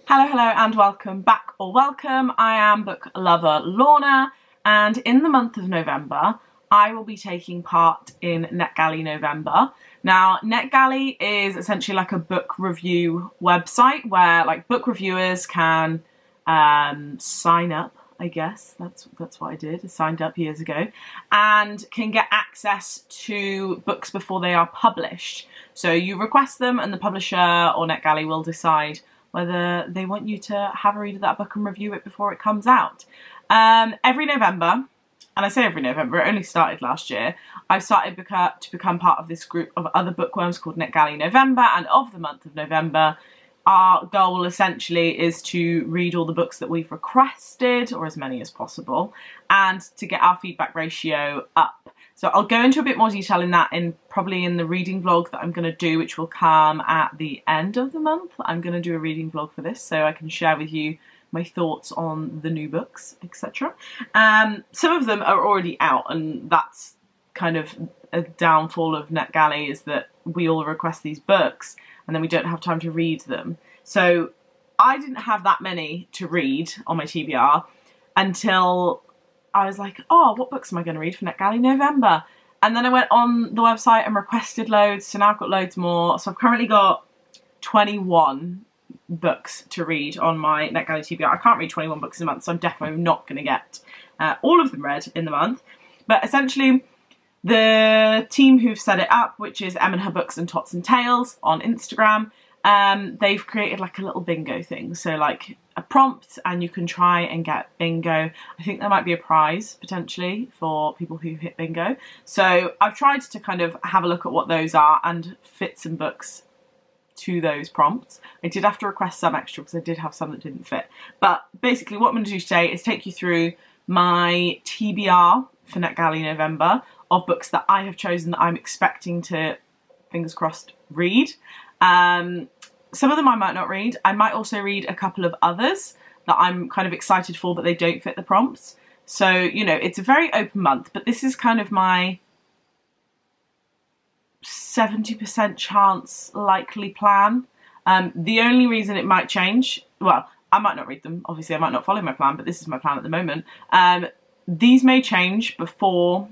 Hello, hello, and welcome back, or welcome. I am book lover Lorna, and in the month of November, I will be taking part in Netgalley November. Now, Netgalley is essentially like a book review website where like book reviewers can sign up. I guess that's what I did. I signed up years ago, and can get access to books before they are published. So you request them, and the publisher or Netgalley will decide whether they want you to have a read of that book and review it before it comes out. Every November, and I say every November, it only started last year, I've started to become part of this group of other bookworms called Netgalley November, and of the month of November, our goal essentially is to read all the books that we've requested, or as many as possible, and to get our feedback ratio up. So I'll go into a bit more detail in that probably in the reading vlog that I'm going to do, which will come at the end of the month. I'm going to do a reading vlog for this so I can share with you my thoughts on the new books, etc. Some of them are already out, and that's kind of a downfall of Netgalley, is that we all request these books and then we don't have time to read them. So I didn't have that many to read on my TBR until I was like, oh, what books am I going to read for Netgalley November? And then I went on the website and requested loads, so now I've got loads more. So I've currently got 21 books to read on my Netgalley TBR. I can't read 21 books in a month, so I'm definitely not going to get all of them read in the month. But essentially, the team who've set it up, which is Em and Her Books and Tots and Tales on Instagram, they've created like a little bingo thing. So like a prompt, and you can try and get bingo. I think there might be a prize potentially for people who hit bingo. So I've tried to kind of have a look at what those are and fit some books to those prompts. I did have to request some extra because I did have some that didn't fit. But basically what I'm going to do today is take you through my TBR for Netgalley November of books that I have chosen that I'm expecting to, fingers crossed, read. Some of them I might not read. I might also read a couple of others that I'm kind of excited for, but they don't fit the prompts. So, you know, it's a very open month, but this is kind of my 70% chance likely plan. The only reason it might change, well, I might not read them. Obviously, I might not follow my plan, but this is my plan at the moment. These may change before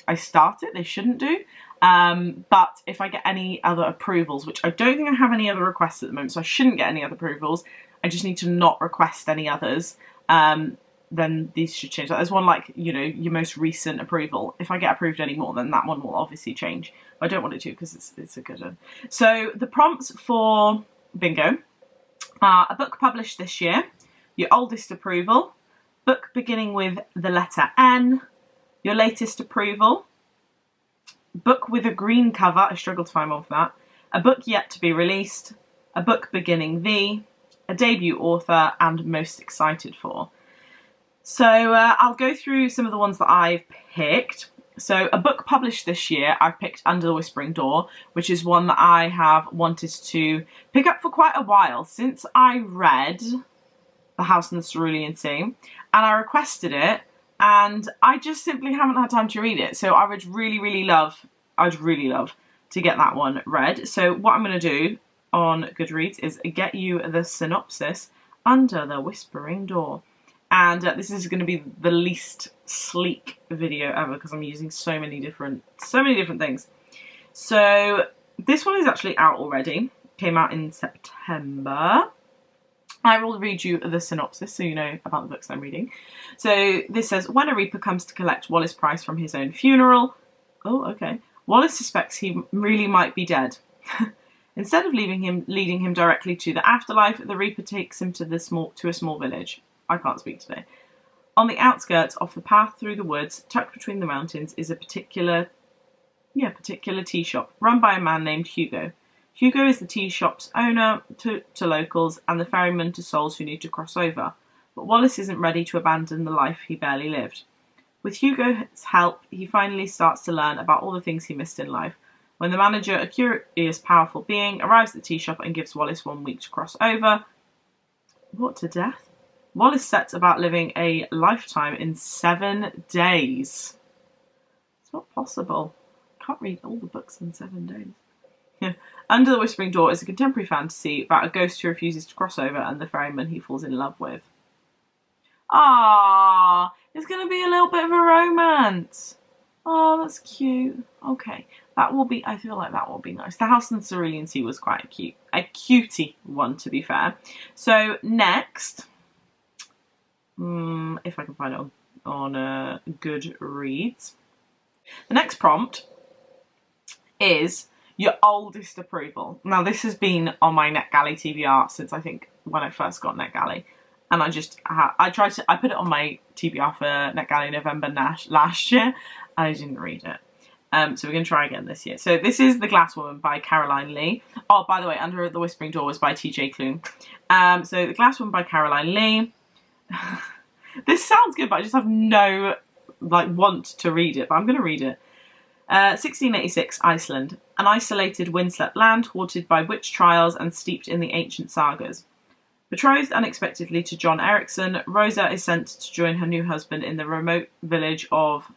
I start it. They shouldn't do. But if I get any other approvals, which I don't think I have any other requests at the moment, so I shouldn't get any other approvals, I just need to not request any others, then these should change. Like, there's one like, you know, your most recent approval. If I get approved any more, then that one will obviously change. But I don't want it to because it's a good one. So the prompts for bingo are a book published this year, your oldest approval, book beginning with the letter N, your latest approval, book with a green cover, I struggled to find one for that, a book yet to be released, a book beginning V, a debut author, and most excited for. So I'll go through some of the ones that I've picked. So a book published this year, I've picked Under the Whispering Door, which is one that I have wanted to pick up for quite a while, since I read The House in the Cerulean Sea, and I requested it, and I just simply haven't had time to read it. So I would really love to get that one read. So what I'm going to do on Goodreads is get you the synopsis, Under the Whispering Door. And this is going to be the least sleek video ever because I'm using so many different things. So this one is actually out already. Came out in September. I will read you the synopsis so you know about the books I'm reading. So this says, when a reaper comes to collect Wallace Price from his own funeral... Oh, okay. Wallace suspects he really might be dead. Instead of leading him directly to the afterlife, the reaper takes him to a small village. I can't speak today. On the outskirts of the path through the woods, tucked between the mountains, is a particular tea shop run by a man named Hugo. Hugo is the tea shop's owner to locals and the ferryman to souls who need to cross over. But Wallace isn't ready to abandon the life he barely lived. With Hugo's help, he finally starts to learn about all the things he missed in life. When the manager, a curious, powerful being, arrives at the tea shop and gives Wallace 1 week to cross over... What, to death? Wallace sets about living a lifetime in 7 days. It's not possible. I can't read all the books in 7 days. Under the Whispering Door is a contemporary fantasy about a ghost who refuses to cross over and the ferryman he falls in love with. Ah, it's going to be a little bit of a romance. Oh, that's cute. Okay, that will be, I feel like that will be nice. The House in the Cerulean Sea was quite a cutie one, to be fair. So next, if I can find it on Goodreads, the next prompt is your oldest approval. Now, this has been on my Netgalley TBR since I think when I first got Netgalley. And I put it on my TBR for Netgalley November last year, and I didn't read it. So we're going to try again this year. So this is The Glass Woman by Caroline Lee. Oh, by the way, Under the Whispering Door was by TJ Klune. So The Glass Woman by Caroline Lee. This sounds good, but I just have no want to read it, but I'm going to read it. 1686, Iceland. An isolated windswept land, haunted by witch trials and steeped in the ancient sagas. Betrothed unexpectedly to John Eriksson, Rosa is sent to join her new husband in the remote village of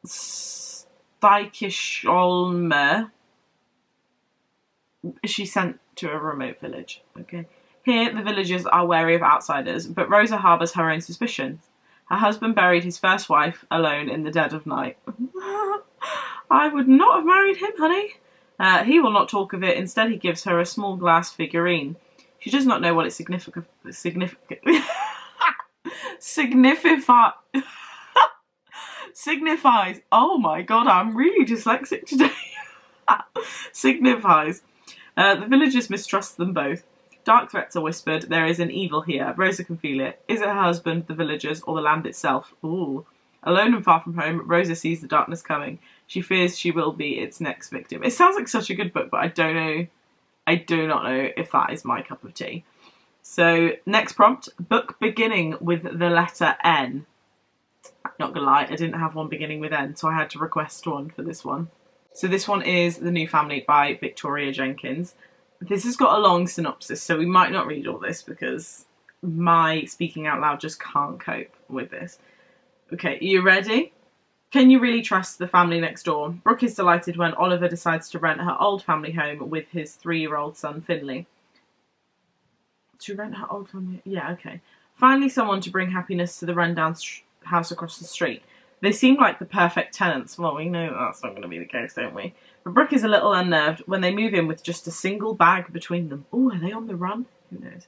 Stikisholme. She's sent to a remote village. Okay. Here, the villagers are wary of outsiders, but Rosa harbours her own suspicions. Her husband buried his first wife alone in the dead of night. I would not have married him, honey. He will not talk of it. Instead, he gives her a small glass figurine. She does not know what it signifies. Oh my god, I'm really dyslexic today. Signifies. The villagers mistrust them both. Dark threats are whispered. There is an evil here. Rosa can feel it. Is it her husband, the villagers, or the land itself? Ooh. Alone and far from home, Rosa sees the darkness coming. She fears she will be its next victim. It sounds like such a good book, but I don't know. I do not know if that is my cup of tea. So, next prompt. Book beginning with the letter N. Not gonna lie, I didn't have one beginning with N, so I had to request one for this one. So this one is The New Family by Victoria Jenkins. This has got a long synopsis, so we might not read all this because my speaking out loud just can't cope with this. Okay, are you ready? Can you really trust the family next door? Brooke is delighted when Oliver decides to rent her old family home with his 3-year-old son, Finley. To rent her old family? Yeah, okay. Finally someone to bring happiness to the rundown house across the street. They seem like the perfect tenants. Well, we know that's not going to be the case, don't we? But Brooke is a little unnerved when they move in with just a single bag between them. Oh, are they on the run? Who knows?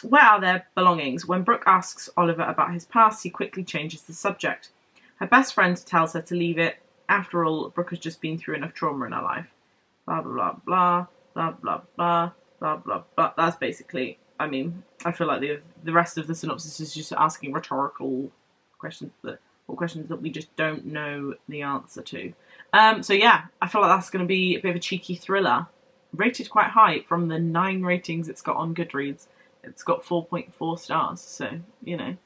Where are their belongings? When Brooke asks Oliver about his past, he quickly changes the subject. Her best friend tells her to leave it. After all, Brooke has just been through enough trauma in her life. Blah, blah, blah, blah, blah, blah, blah, blah, blah. That's basically, I mean, I feel like the rest of the synopsis is just asking rhetorical questions that we just don't know the answer to. So yeah, I feel like that's going to be a bit of a cheeky thriller. Rated quite high from the 9 ratings it's got on Goodreads. It's got 4.4 stars, so, you know,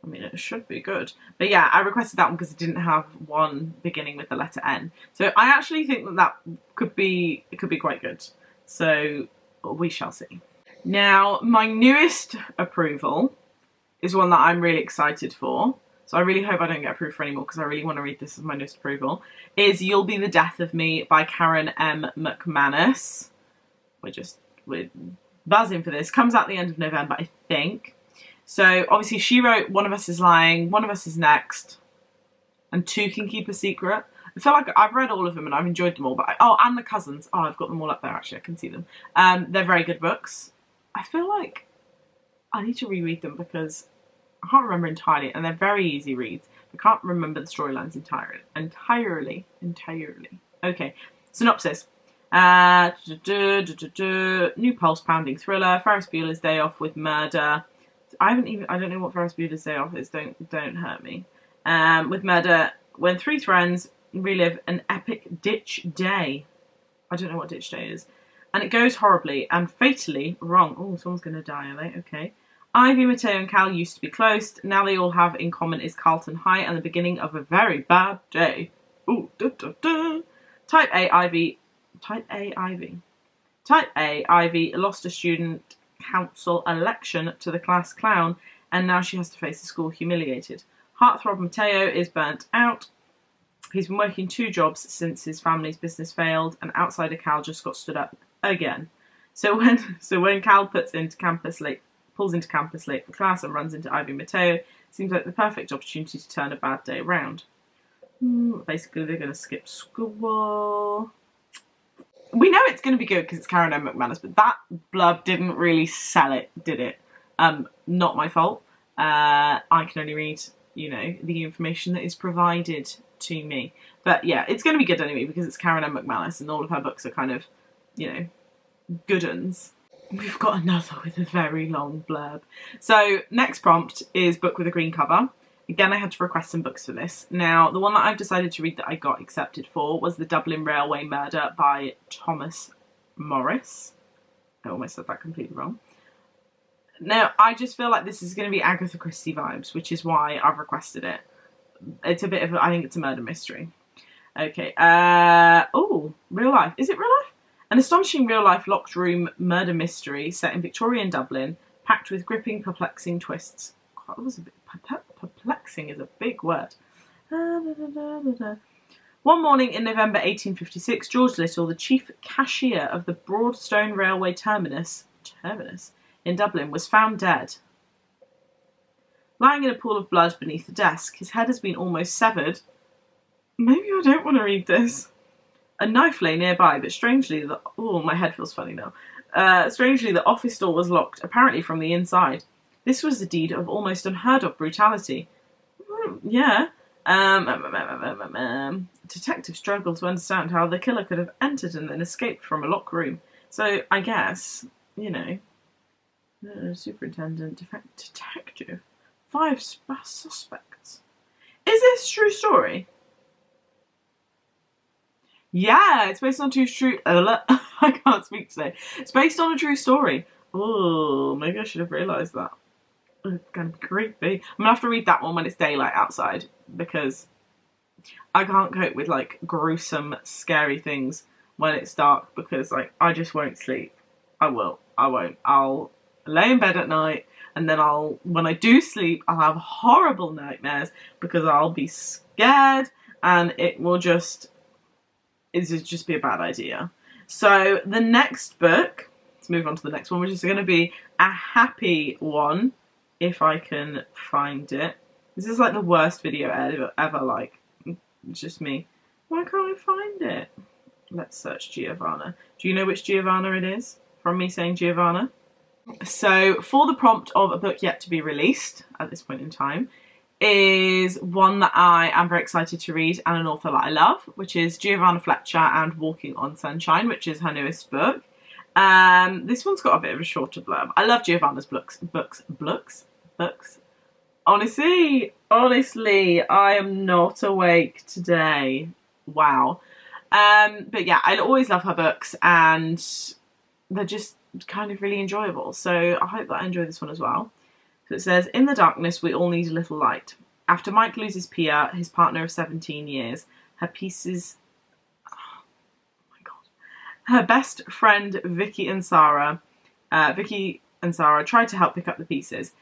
I mean, it should be good. But yeah, I requested that one because it didn't have one beginning with the letter N. So I actually think that could be quite good. So we shall see. Now, my newest approval is one that I'm really excited for. So I really hope I don't get approved for any more because I really want to read this as my newest approval, is You'll Be the Death of Me by Karen M. McManus. We're buzzing for this. Comes out the end of November, I think. So obviously she wrote One of Us is Lying, One of Us is Next, and Two Can Keep a Secret. I feel like I've read all of them and I've enjoyed them all. But and The Cousins. Oh, I've got them all up there actually. I can see them. They're very good books. I feel like I need to reread them because I can't remember entirely, and they're very easy reads. I can't remember the storylines entirely. Okay, synopsis. New pulse-pounding thriller. Ferris Bueller's Day Off with murder. I don't know what Ferris Bueller's Day Off is. Don't hurt me. With murder, when 3 friends relive an epic ditch day. I don't know what ditch day is. And it goes horribly and fatally wrong. Oh, someone's going to die, are they? Okay. Ivy, Mateo and Cal used to be close. Now they all have in common is Carlton High and the beginning of a very bad day. Ooh, da, da, da. Type A, Ivy lost a student council election to the class clown, and now she has to face the school humiliated. Heartthrob Mateo is burnt out. He's been working 2 jobs since his family's business failed, and outsider Cal just got stood up again. So when Cal pulls into campus late for class and runs into Ivy Mateo, it seems like the perfect opportunity to turn a bad day around. Basically, they're going to skip school. We know it's going to be good because it's Karen M. McManus, but that blurb didn't really sell it, did it? Not my fault. I can only read, the information that is provided to me. But yeah, it's going to be good anyway because it's Karen M. McManus and all of her books are kind of, good uns. We've got another with a very long blurb. So next prompt is book with a green cover. Again, I had to request some books for this. Now, the one that I've decided to read that I got accepted for was The Dublin Railway Murder by Thomas Morris. I almost said that completely wrong. Now, I just feel like this is going to be Agatha Christie vibes, which is why I've requested it. It's a bit of I think it's a murder mystery. Okay. Real life. Is it real life? An astonishing real-life locked room murder mystery set in Victorian Dublin, packed with gripping, perplexing twists. God, that was a bit perplexing is a big word. One morning in November 1856, George Little, the chief cashier of the Broadstone Railway terminus in Dublin, was found dead. Lying in a pool of blood beneath the desk, his head has been almost severed. Maybe I don't want to read this. A knife lay nearby, but strangely, my head feels funny now. Strangely, the office door was locked, apparently from the inside. This was a deed of almost unheard of brutality. Yeah. Detectives struggled to understand how the killer could have entered and then escaped from a locked room. So I guess, superintendent, detective, 5 suspects. Is this a true story? Yeah, it's based on I can't speak today. It's based on a true story. Oh, maybe I should have realised that. It's going to be creepy. I'm going to have to read that one when it's daylight outside because I can't cope with, gruesome, scary things when it's dark because, I just won't sleep. I won't. I'll lay in bed at night and then when I do sleep, I'll have horrible nightmares because I'll be scared and it'll just be a bad idea. So the next book, let's move on to the next one, which is going to be a happy one, if I can find it. This is the worst video ever, it's just me. Why can't I find it? Let's search Giovanna. Do you know which Giovanna it is? From me saying Giovanna. So for the prompt of a book yet to be released at this point in time, is one that I am very excited to read and an author that I love, which is Giovanna Fletcher and Walking on Sunshine, which is her newest book. This one's got a bit of a shorter blurb. I love Giovanna's books. Honestly, I am not awake today. Wow. But yeah, I always love her books and they're just kind of really enjoyable. So I hope that I enjoy this one as well. So it says, in the darkness, we all need a little light. After Mike loses Pia, his partner of 17 years, her best friend Vicky and Sarah tried to help pick up the pieces.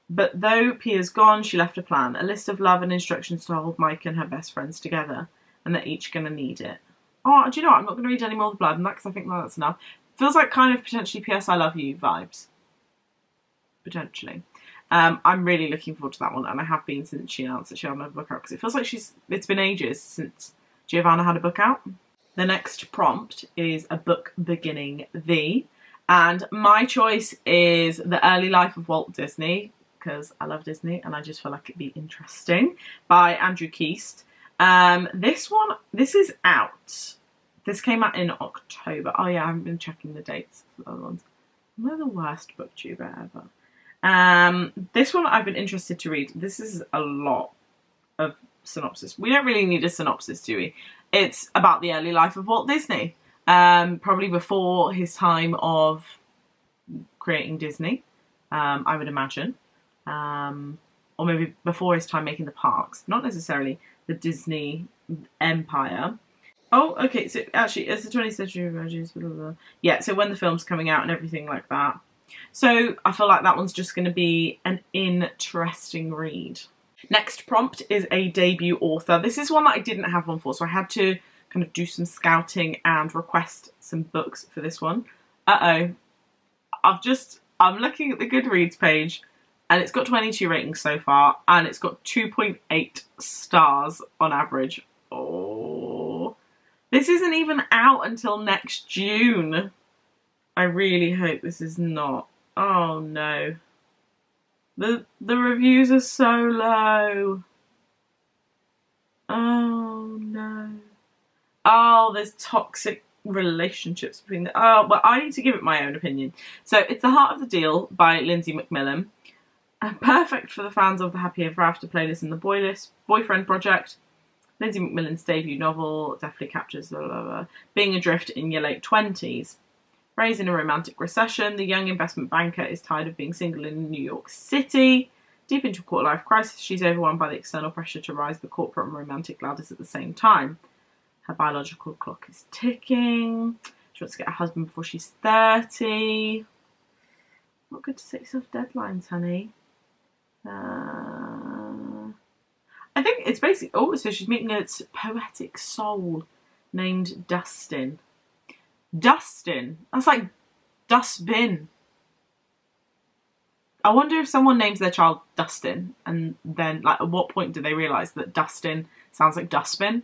But though Pia's gone, she left a plan, a list of love and instructions to hold Mike and her best friends together, and they're each going to need it. Oh, do you know what? I'm not going to read any more of the blurb, because I think that's enough. Feels like kind of potentially P.S. I Love You vibes. Potentially. I'm really looking forward to that one, and I have been since she announced that she had another book out, because it feels like it's been ages since Giovanna had a book out. The next prompt is a book beginning the, and my choice is The Early Life of Walt Disney, because I love Disney, and I just feel like it'd be interesting, by Andrew Keast. This is out. This came out in October. Oh yeah, I haven't been checking the dates for the other ones. They're the worst booktuber ever. This one I've been interested to read. This is a lot of synopsis. We don't really need a synopsis, do we? It's about the early life of Walt Disney. Probably before his time of creating Disney, I would imagine. Or maybe before his time making the parks. Not necessarily the Disney empire. Oh, okay, so actually, it's the 20th century emerges, blah, blah, blah. Yeah, so when the film's coming out and everything like that. So I feel like that one's just going to be an interesting read. Next prompt is a debut author. This is one that I didn't have one for, so I had to kind of do some scouting and request some books for this one. I'm looking at the Goodreads page and it's got 22 ratings so far and it's got 2.8 stars on average. Oh, this isn't even out until next June. I really hope this is not. Oh no. The reviews are so low. Oh no. Oh, there's toxic relationships between the... Oh, well, I need to give it my own opinion. So, it's The Heart of the Deal by Lindsay Mcmillan. Perfect for the fans of the Happy Ever After playlist and the Boyfriend Project. Lindsay Mcmillan's debut novel definitely captures being adrift in your late 20s. Raised in a romantic recession, the young investment banker is tired of being single in New York City. Deep into a quarter-life crisis, she's overwhelmed by the external pressure to rise the corporate and romantic ladders at the same time. Her biological clock is ticking. She wants to get a husband before she's 30. Not good to set yourself deadlines, honey. I think it's basically... Oh, so she's meeting a poetic soul named Dustin. Dustin. That's like dustbin. I wonder if someone names their child Dustin and then, like, at what point do they realise that Dustin sounds like dustbin?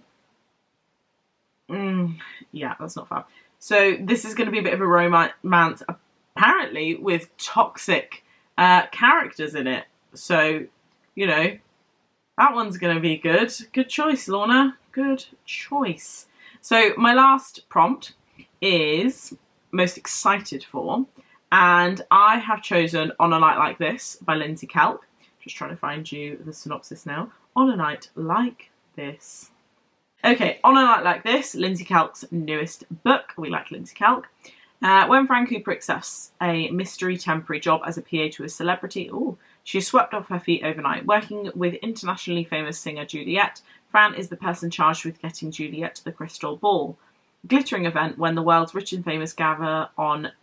Yeah, that's not fab. So this is going to be a bit of a romance, apparently, with toxic characters in it. So, you know, that one's going to be good. Good choice, Lorna. Good choice. So my last prompt is most excited for, and I have chosen On a Night Like This by Lindsay Kelk. Just trying to find you the synopsis now. On a Night Like This. Okay, On a Night Like This, Lindsay Kelk's newest book. We like Lindsay Kelk. When Fran Cooper accepts a mystery temporary job as a PA to a celebrity, she is swept off her feet overnight. Working with internationally famous singer Juliet, Fran is the person charged with getting Juliet to the Crystal Ball, a glittering event when the world's rich and famous gather on,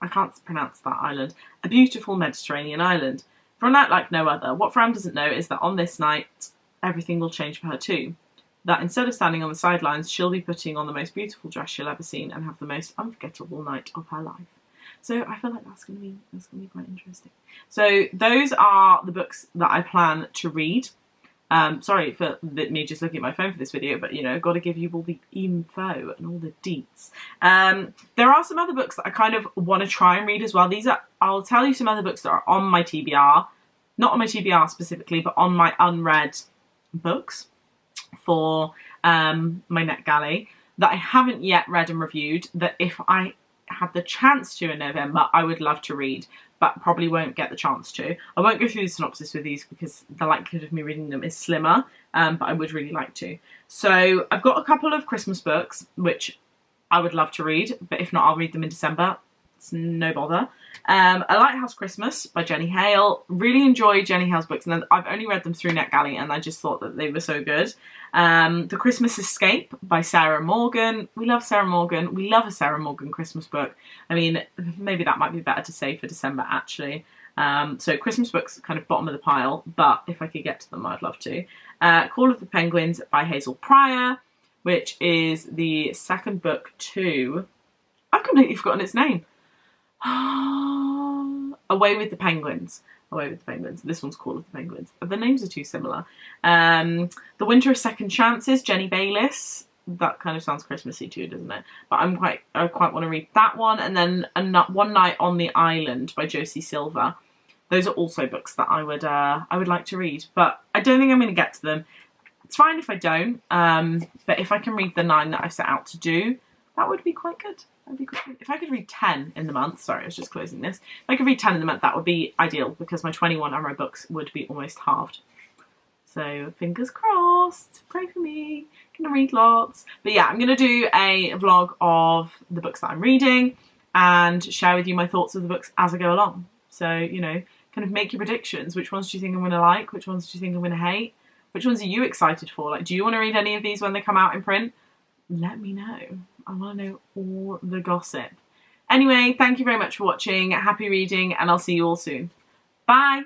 I can't pronounce that island, a beautiful Mediterranean island. For a night like no other, what Fran doesn't know is that on this night, everything will change for her too. That instead of standing on the sidelines, she'll be putting on the most beautiful dress she'll ever seen and have the most unforgettable night of her life. So I feel like that's going to be quite interesting. So those are the books that I plan to read. Sorry for me just looking at my phone for this video, but, you know, got to give you all the info and all the deets. There are some other books that I kind of want to try and read as well. I'll tell you some other books that are on my TBR. Not on my TBR specifically, but on my unread books for my Netgalley that I haven't yet read and reviewed, that if I had the chance to in November, I would love to read, but probably won't get the chance to. I won't go through the synopsis with these because the likelihood of me reading them is slimmer, but I would really like to. So I've got a couple of Christmas books, which I would love to read, but if not, I'll read them in December. It's no bother. A Lighthouse Christmas by Jenny Hale. Really enjoy Jenny Hale's books, and I've only read them through Netgalley, and I just thought that they were so good. The Christmas Escape by Sarah Morgan. We love Sarah Morgan. We love a Sarah Morgan Christmas book. I mean, maybe that might be better to say for December, actually. So Christmas books kind of bottom of the pile, but if I could get to them, I'd love to. Call of the Penguins by Hazel Pryor, which is the second book to... I've completely forgotten its name. Away with the Penguins. Away with the Penguins. This one's Call of the Penguins. The names are too similar. The Winter of Second Chances, Jenny Bayliss. That kind of sounds Christmassy too, doesn't it? But I quite want to read that one. And then One Night on the Island by Josie Silver. Those are also books that I would like to read, but I don't think I'm going to get to them. It's fine if I don't, but if I can read the 9 that I've set out to do, that would be quite good. That'd be good. If I could read 10 in the month, sorry, I was just closing this. If I could read 10 in the month, that would be ideal, because my 21 Unread books would be almost halved. So fingers crossed, pray for me, gonna read lots. But yeah, I'm gonna do a vlog of the books that I'm reading and share with you my thoughts of the books as I go along. So, you know, kind of make your predictions. Which ones do you think I'm gonna like? Which ones do you think I'm gonna hate? Which ones are you excited for? Like, do you want to read any of these when they come out in print? Let me know. I want to know all the gossip. Anyway, thank you very much for watching. Happy reading, and I'll see you all soon. Bye!